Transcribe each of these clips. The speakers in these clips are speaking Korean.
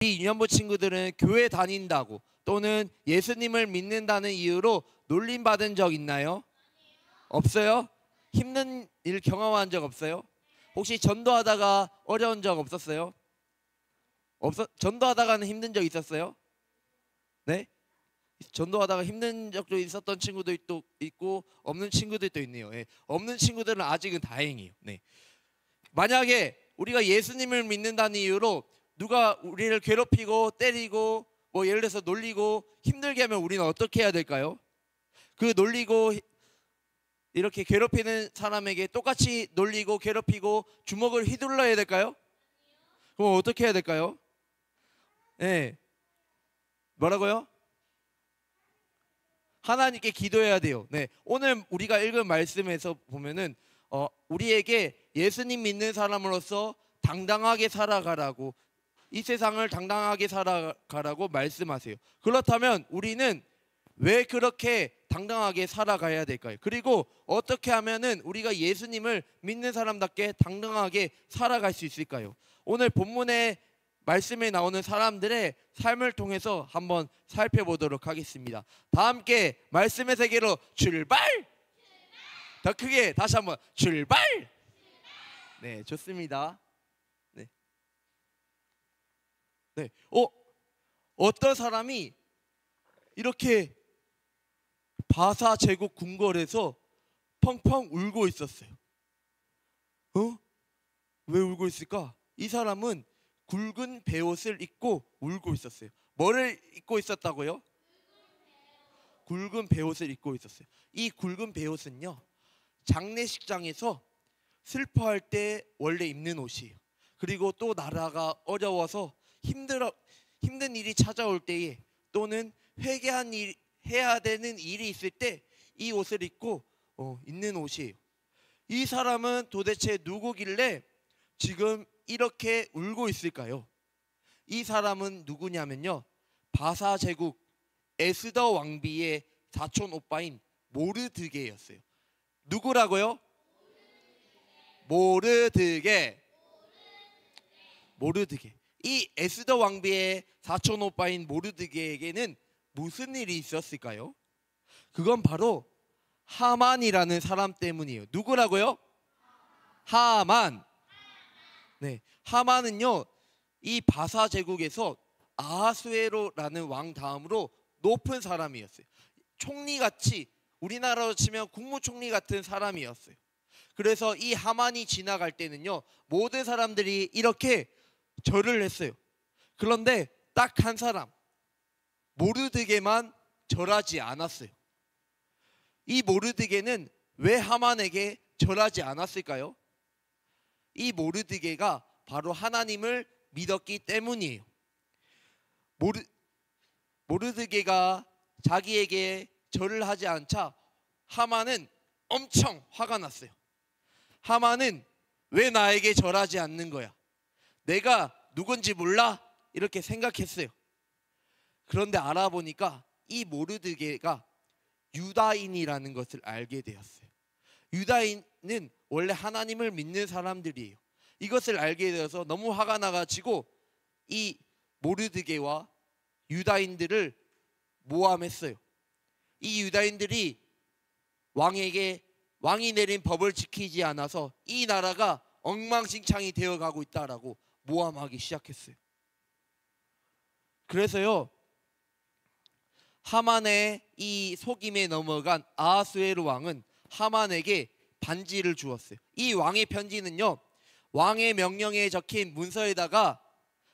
이 유년부 친구들은 교회 다닌다고 또는 예수님을 믿는다는 이유로 놀림받은 적 있나요? 없어요? 힘든 일 경험한 적 없어요? 혹시 전도하다가 어려운 적 없었어요? 전도하다가는 힘든 적 있었어요? 네? 전도하다가 힘든 적도 있었던 친구도 또 있고 없는 친구들도 있네요. 예. 없는 친구들은 아직은 다행이에요. 네. 만약에 우리가 예수님을 믿는다는 이유로 누가 우리를 괴롭히고 때리고 뭐 예를 들어서 놀리고 힘들게 하면 우리는 어떻게 해야 될까요? 그 놀리고 이렇게 괴롭히는 사람에게 똑같이 놀리고 괴롭히고 주먹을 휘둘러야 될까요? 그럼 어떻게 해야 될까요? 네. 뭐라고요? 하나님께 기도해야 돼요. 네. 오늘 우리가 읽은 말씀에서 보면은 우리에게 예수님 믿는 사람으로서 당당하게 살아가라고, 이 세상을 당당하게 살아가라고 말씀하세요. 그렇다면 우리는 왜 그렇게 당당하게 살아가야 될까요? 그리고 어떻게 하면은 우리가 예수님을 믿는 사람답게 당당하게 살아갈 수 있을까요? 오늘 본문의 말씀에 나오는 사람들의 삶을 통해서 한번 살펴보도록 하겠습니다. 다 함께 말씀의 세계로 출발! 더 크게 다시 한번 출발! 네, 좋습니다. 네. 네. 어떤 사람이 이렇게 바사 제국 궁궐에서 펑펑 울고 있었어요. 왜 울고 있을까? 이 사람은 굵은 베옷을 입고 울고 있었어요. 뭐를 입고 있었다고요? 굵은 베옷을 입고 있었어요. 이 굵은 베옷은요, 장례식장에서 슬퍼할 때 원래 입는 옷이에요. 그리고 또 나라가 어려워서 힘든 일이 찾아올 때에 또는 해야 되는 일이 있을 때 이 옷을 입고 입는 옷이에요. 이 사람은 도대체 누구길래 지금 이렇게 울고 있을까요? 이 사람은 누구냐면요, 바사 제국 에스더 왕비의 사촌 오빠인 모르드게였어요. 누구라고요? 모르드게. 이 에스더 왕비의 사촌 오빠인 모르드게에게는 무슨 일이 있었을까요? 그건 바로 하만이라는 사람 때문이에요. 누구라고요? 하만. 네, 하만은요, 이 바사 제국에서 아하수에로라는 왕 다음으로 높은 사람이었어요. 총리같이, 우리나라로 치면 국무총리 같은 사람이었어요. 그래서 이 하만이 지나갈 때는요, 모든 사람들이 이렇게 절을 했어요. 그런데 딱 한 사람, 모르드게만 절하지 않았어요. 이 모르드게는 왜 하만에게 절하지 않았을까요? 이 모르드게가 바로 하나님을 믿었기 때문이에요. 모르드게가 자기에게 절을 하지 않자 하만은 엄청 화가 났어요. 하만은 왜 나에게 절하지 않는 거야? 내가 누군지 몰라? 이렇게 생각했어요. 그런데 알아보니까 이 모르드게가 유다인이라는 것을 알게 되었어요. 유다인은 원래 하나님을 믿는 사람들이에요. 이것을 알게 되어서 너무 화가 나가지고 이 모르드게와 유다인들을 모함했어요. 이 유다인들이 왕이 내린 법을 지키지 않아서 이 나라가 엉망진창이 되어가고 있다라고 모함하기 시작했어요. 그래서요, 하만의 이 속임에 넘어간 아하수에로 왕은 하만에게 반지를 주었어요. 이 왕의 편지는요, 왕의 명령에 적힌 문서에다가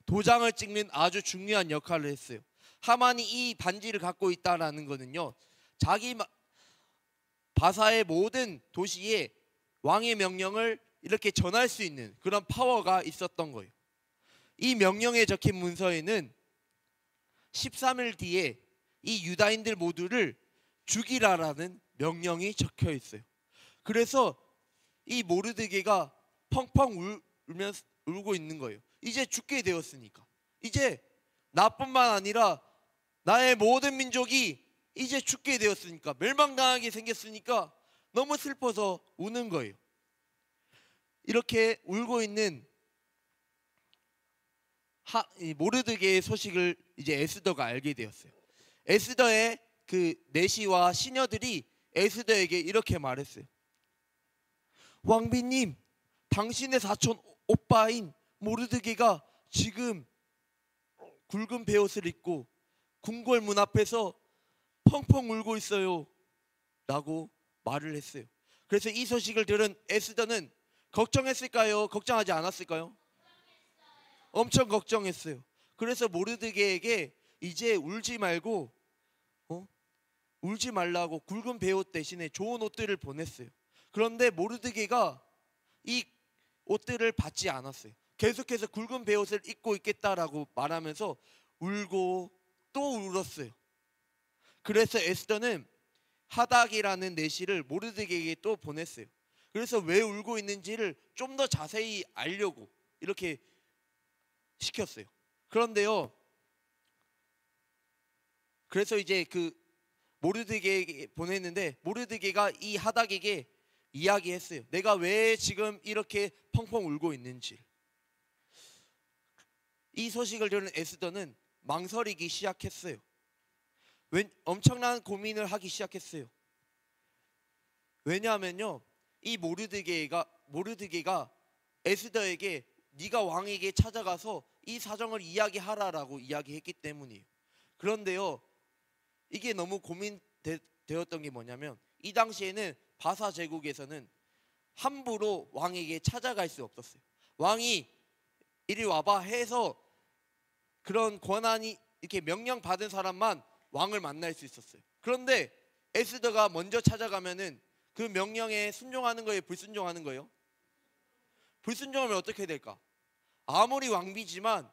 도장을 찍는 아주 중요한 역할을 했어요. 하만이 이 반지를 갖고 있다라는 거는요, 바사의 모든 도시에 왕의 명령을 이렇게 전할 수 있는 그런 파워가 있었던 거예요. 이 명령에 적힌 문서에는 13일 뒤에 이 유다인들 모두를 죽이라라는 명령이 적혀 있어요. 그래서 이 모르드게가 펑펑 울고 있는 거예요. 이제 죽게 되었으니까. 이제 나뿐만 아니라 나의 모든 민족이 이제 죽게 되었으니까, 멸망당하게 생겼으니까 너무 슬퍼서 우는 거예요. 이렇게 울고 있는 이 모르드게의 소식을 이제 에스더가 알게 되었어요. 에스더의 그 내시와 시녀들이 에스더에게 이렇게 말했어요. 왕비님, 당신의 사촌 오빠인 모르드게가 지금 굵은 베옷을 입고 궁궐 문 앞에서 펑펑 울고 있어요 라고 말을 했어요. 그래서 이 소식을 들은 에스더는 걱정했을까요? 걱정하지 않았을까요? 엄청 걱정했어요. 그래서 모르드게에게 이제 울지 말고 울지 말라고 굵은 베옷 대신에 좋은 옷들을 보냈어요. 그런데 모르드게가 이 옷들을 받지 않았어요. 계속해서 굵은 베옷을 입고 있겠다라고 말하면서 울고 또 울었어요. 그래서 에스더는 하닥이라는 내시를 모르드게에게 또 보냈어요. 그래서 왜 울고 있는지를 좀 더 자세히 알려고 이렇게 시켰어요. 그런데요, 그래서 이제 그 모르드게에게 보냈는데 모르드게가 이 하닥에게 이야기했어요. 내가 왜 지금 이렇게 펑펑 울고 있는지. 이 소식을 들은 에스더는 망설이기 시작했어요. 엄청난 고민을 하기 시작했어요. 왜냐하면요, 이 모르드게가 에스더에게 네가 왕에게 찾아가서 이 사정을 이야기하라라고 이야기했기 때문이에요. 그런데요, 이게 너무 고민되었던 게 뭐냐면 이 당시에는 바사 제국에서는 함부로 왕에게 찾아갈 수 없었어요. 왕이 이리 와봐 해서 그런 권한이 이렇게 명령 받은 사람만 왕을 만날 수 있었어요. 그런데 에스더가 먼저 찾아가면은 그 명령에 순종하는 거예요, 불순종하는 거예요? 불순종하면 어떻게 될까? 아무리 왕비지만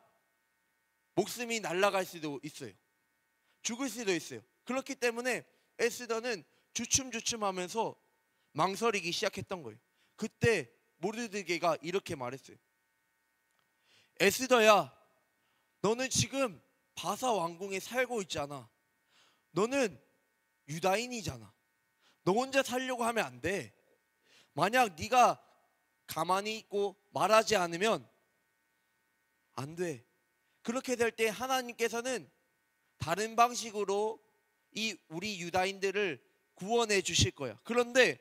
목숨이 날아갈 수도 있어요. 죽을 수도 있어요. 그렇기 때문에 에스더는 주춤주춤하면서 망설이기 시작했던 거예요. 그때 모르드게가 이렇게 말했어요. 에스더야, 너는 지금 바사 왕궁에 살고 있잖아. 너는 유다인이잖아. 너 혼자 살려고 하면 안 돼. 만약 네가 가만히 있고 말하지 않으면 안 돼. 그렇게 될 때 하나님께서는 다른 방식으로 우리 유다인들을 구원해 주실 거야. 그런데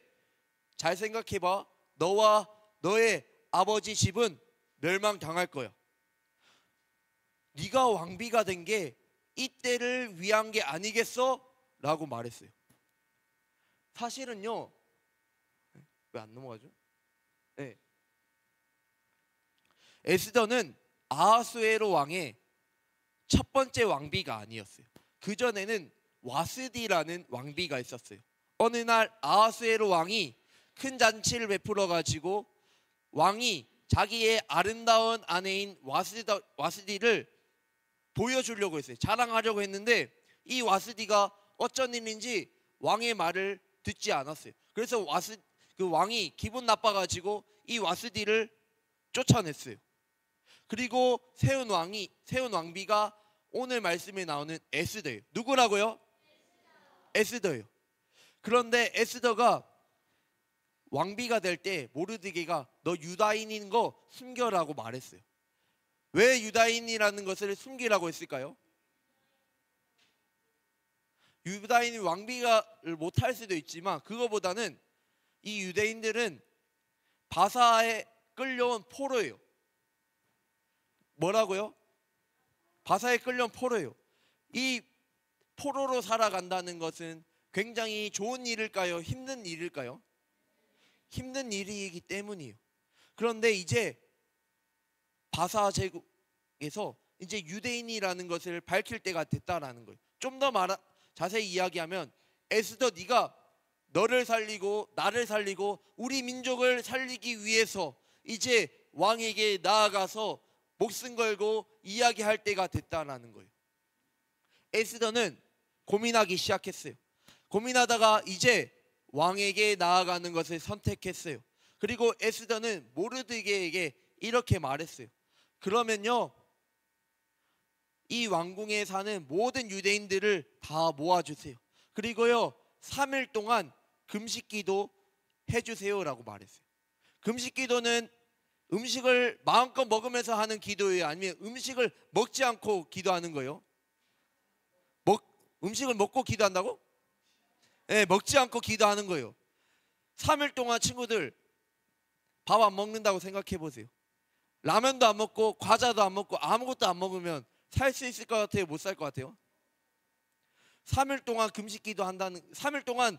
잘 생각해봐. 너와 너의 아버지 집은 멸망당할 거야. 네가 왕비가 된 게 이때를 위한 게 아니겠어? 라고 말했어요. 사실은요, 왜 안 넘어가죠? 네. 에스더는 아하수에로 왕의 첫 번째 왕비가 아니었어요. 그 전에는 와스디라는 왕비가 있었어요. 어느 날 아하수에로 왕이 큰 잔치를 베풀어 가지고 왕이 자기의 아름다운 아내인 와스디를 보여주려고 했어요. 자랑하려고 했는데 이 와스디가 어쩐 일인지 왕의 말을 듣지 않았어요. 그래서 그 왕이 기분 나빠가지고 이 와스디를 쫓아냈어요. 그리고 세운 왕비가 오늘 말씀에 나오는 에스더예요. 누구라고요? 에스더예요. 그런데 에스더가 왕비가 될 때 모르드게가 너 유다인인 거 숨겨라고 말했어요. 왜 유다인이라는 것을 숨기라고 했을까요? 유다인이 왕비가를 못할 수도 있지만 그거보다는 이 유대인들은 바사에 끌려온 포로예요. 뭐라고요? 바사에 끌려온 포로예요. 이 포로로 살아간다는 것은 굉장히 좋은 일일까요? 힘든 일일까요? 힘든 일이기 때문이에요. 그런데 이제 바사 제국에서 이제 유대인이라는 것을 밝힐 때가 됐다라는 거예요. 좀 더 자세히 이야기하면 에스더, 네가 너를 살리고 나를 살리고 우리 민족을 살리기 위해서 이제 왕에게 나아가서 목숨 걸고 이야기할 때가 됐다라는 거예요. 에스더는 고민하기 시작했어요. 고민하다가 이제 왕에게 나아가는 것을 선택했어요. 그리고 에스더는 모르드게에게 이렇게 말했어요. 그러면요, 이 왕궁에 사는 모든 유대인들을 다 모아주세요. 그리고요 3일 동안 금식기도 해주세요라고 말했어요. 금식기도는 음식을 마음껏 먹으면서 하는 기도예요? 아니면 음식을 먹지 않고 기도하는 거예요? 음식을 먹고 기도한다고? 네, 먹지 않고 기도하는 거예요. 3일 동안 친구들 밥 안 먹는다고 생각해 보세요. 라면도 안 먹고 과자도 안 먹고 아무것도 안 먹으면 살 수 있을 것 같아요? 못 살 것 같아요? 3일 동안 금식 기도한다는, 3일 동안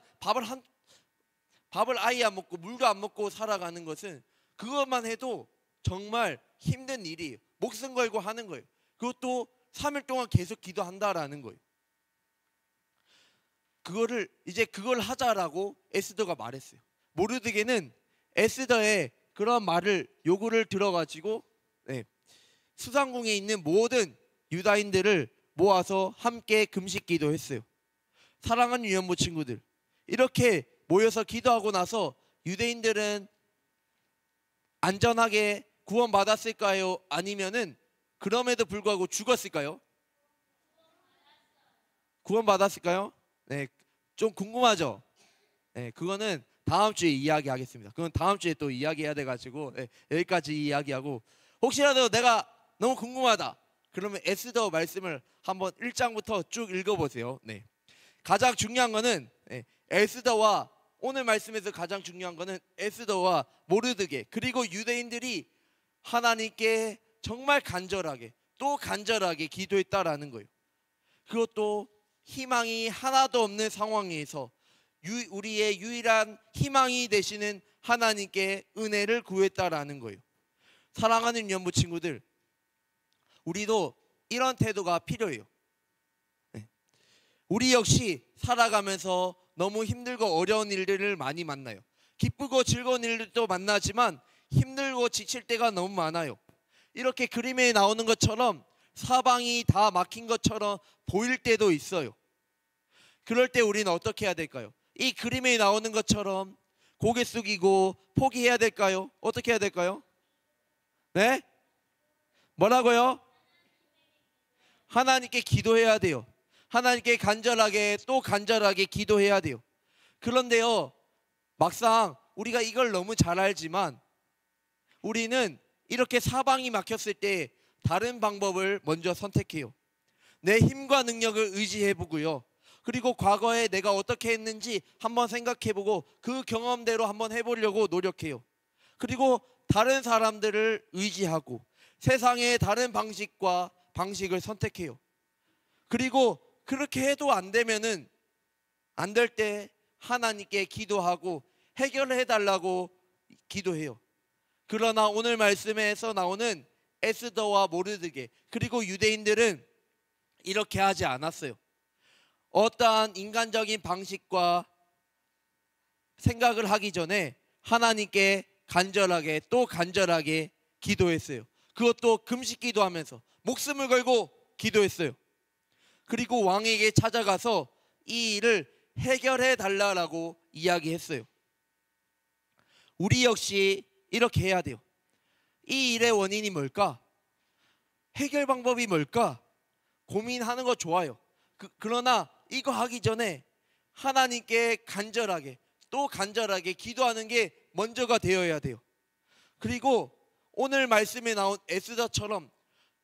밥을 아예 안 먹고 물도 안 먹고 살아가는 것은 그것만 해도 정말 힘든 일이에요. 목숨 걸고 하는 거예요. 그것도 3일 동안 계속 기도한다라는 거예요. 그걸 하자라고 에스더가 말했어요. 모르드게는 에스더의 그런 말을 요구를 들어가지고 수상궁에 있는 모든 유다인들을 모아서 함께 금식 기도했어요. 사랑하는 유연부 친구들, 이렇게 모여서 기도하고 나서 유대인들은 안전하게 구원받았을까요? 아니면은 그럼에도 불구하고 죽었을까요? 구원받았을까요? 네, 좀 궁금하죠? 네, 그거는 다음 주에 이야기하겠습니다. 그건 다음 주에 또 이야기해야 돼가지고 여기까지 이야기하고, 혹시라도 내가 너무 궁금하다 그러면 에스더 말씀을 한번 1장부터 쭉 읽어보세요. 네, 가장 중요한 거는 에스더와, 오늘 말씀에서 가장 중요한 거는 에스더와 모르드게 그리고 유대인들이 하나님께 정말 간절하게 또 간절하게 기도했다라는 거예요. 그것도 희망이 하나도 없는 상황에서 우리의 유일한 희망이 되시는 하나님께 은혜를 구했다라는 거예요. 사랑하는 연부 친구들, 우리도 이런 태도가 필요해요. 우리 역시 살아가면서 너무 힘들고 어려운 일들을 많이 만나요. 기쁘고 즐거운 일들도 만나지만 힘들고 지칠 때가 너무 많아요. 이렇게 그림에 나오는 것처럼 사방이 다 막힌 것처럼 보일 때도 있어요. 그럴 때 우리는 어떻게 해야 될까요? 이 그림에 나오는 것처럼 고개 숙이고 포기해야 될까요? 어떻게 해야 될까요? 네? 뭐라고요? 하나님께 기도해야 돼요. 하나님께 간절하게 또 간절하게 기도해야 돼요. 그런데요, 막상 우리가 이걸 너무 잘 알지만 우리는 이렇게 사방이 막혔을 때 다른 방법을 먼저 선택해요. 내 힘과 능력을 의지해보고요, 그리고 과거에 내가 어떻게 했는지 한번 생각해보고 그 경험대로 한번 해보려고 노력해요. 그리고 다른 사람들을 의지하고 세상의 다른 방식을 선택해요. 그리고 그렇게 해도 안 되면은, 안 될 때 하나님께 기도하고 해결해 달라고 기도해요. 그러나 오늘 말씀에서 나오는 에스더와 모르드게 그리고 유대인들은 이렇게 하지 않았어요. 어떠한 인간적인 방식과 생각을 하기 전에 하나님께 간절하게 또 간절하게 기도했어요. 그것도 금식 기도하면서 목숨을 걸고 기도했어요. 그리고 왕에게 찾아가서 이 일을 해결해 달라고 이야기했어요. 우리 역시 이렇게 해야 돼요. 이 일의 원인이 뭘까? 해결 방법이 뭘까? 고민하는 거 좋아요. 그러나 이거 하기 전에 하나님께 간절하게 또 간절하게 기도하는 게 먼저가 되어야 돼요. 그리고 오늘 말씀에 나온 에스더처럼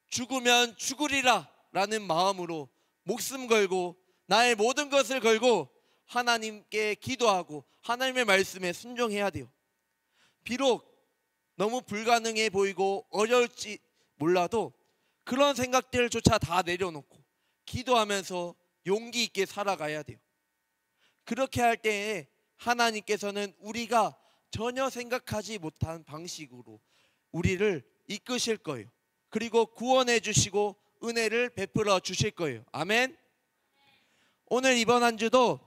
죽으면 죽으리라 라는 마음으로 목숨 걸고 나의 모든 것을 걸고 하나님께 기도하고 하나님의 말씀에 순종해야 돼요. 비록 너무 불가능해 보이고 어려울지 몰라도 그런 생각들조차 다 내려놓고 기도하면서 용기 있게 살아가야 돼요. 그렇게 할 때에 하나님께서는 우리가 전혀 생각하지 못한 방식으로 우리를 이끄실 거예요. 그리고 구원해 주시고 은혜를 베풀어 주실 거예요. 아멘. 오늘 이번 한 주도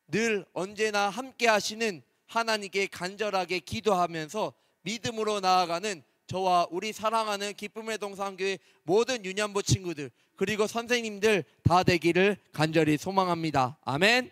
늘 언제나 함께 하시는 하나님께 간절하게 기도하면서 믿음으로 나아가는 저와 우리 사랑하는 기쁨의 동산교회 모든 유년부 친구들 그리고 선생님들 다 되기를 간절히 소망합니다. 아멘.